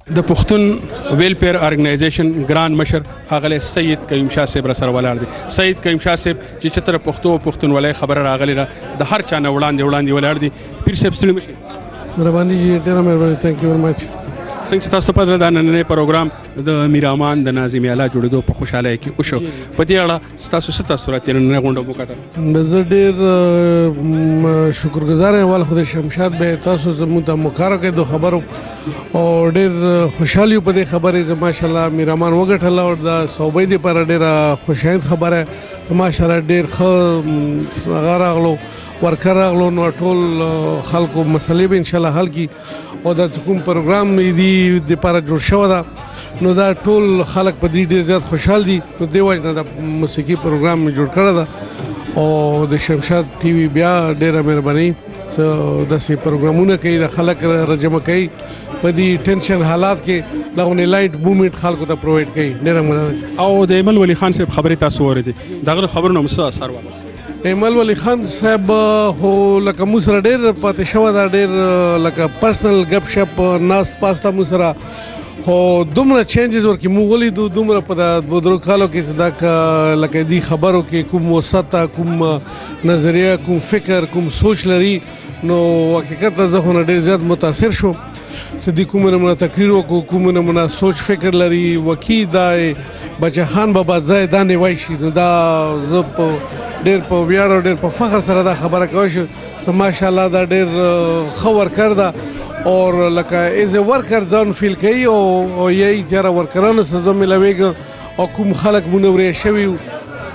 د پښتون ویلفیر ارګنایزیشن ګران مشر ښاغلی سید کریم شاه صاحب را سره ولاړ دی. سید کریم شاه صاحب چې چتر پښتو او پښتونولۍ خبره راغلی را د هر چا نه وړاندې ولاړ دي. پیر صاحب ستړي مشي. مهرباني جی ډېره مهرباني. ثانک یو ویری مچ. څنګه چې تاسو په دا نننی پروګرام د میرامان د ناظم اعلی جوړېدو په خوشحالۍ کې وشو په دې اړه ستاسو څه تاثرات یې نننۍ غونډه وکړه؟ زه ډېر شکرګزار یم اول خدای شمشاد به تاسو زموږ ته مکاره کړې د خبرو او ډېر خوشحال یو په دې خبرې زه ماشاءالله میرامان وګټله او د صوبۍ دپاره ډېره خوشایند خبره ماشاءالله ډېر ښه هغه راغلو ورکر راغلو نو ټول خلکو مسلې به انشاءالله حل کی او دا کوم پروګرام دی د لپاره جوړ شوی ده نو دا ټول خلک په دې ډېر زیات خوشحال دي. نو دې وجه نه د موسیقي پروګرام جوړ کړی ده او د شمشاد ټي وي بیا ډېره مهرباني داسې پروګرامونه کوي د خلک راجمع کوي په دې ټینشن حالات کې لغونې لایټ موومنټ خلکو ته پرووایډ کوي. ډېره مننه. او د ایمل ولی خان صاحب خبرې تاسو واورېدې دغه خبرونه هم څه اثر واخیست؟ ایمل ولی خان صاحب هو لکه مو سره ډېر پاتې شوی دا ډېر لکه پرسنل گپ شپ ناست پاسته مو سره خو دومره چینجز ورکې مو ولیدو دومره په دوه درو کالو کې دا لکه دې خبرو کې کوم وسطه کوم نظریه کوم فکر کوم سوچ لري نو حقیقت زه خو نه ډېر زیات متاثر شوم. صدیق کوم نمونه تقریر وکړو کوم نمونه سوچ فکر لري وکی دا بچه خان بابا ځای دا نه وای شي نو دا زه په ډېر په ویاړ او ډېر په فخر سره دا خبره کوي چې ماشاءالله دا ډېر ښه ورکر ده او لکه ایز ورکر ځان فیل کوي او یې چېرې ورکرانو سره زه ملاویږم او کوم خلک مونورې شوي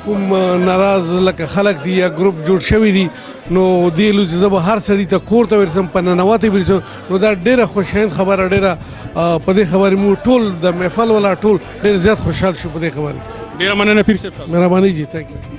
کوم ناراض لکه خلک دي یا ګروپ جوړ شوي دي نو دی لو چې زه به هر سړي ته کور ته ورسم په ننواتې ورسم نو دا ډېره خوشایند خبره ډېره په دې خبرې مو ټول د محفل والا ټول ډېر زیات خوشحال شو په دې خبرې. ډېره مننه پیر صاحب. مهرباني جی. ثانک یو.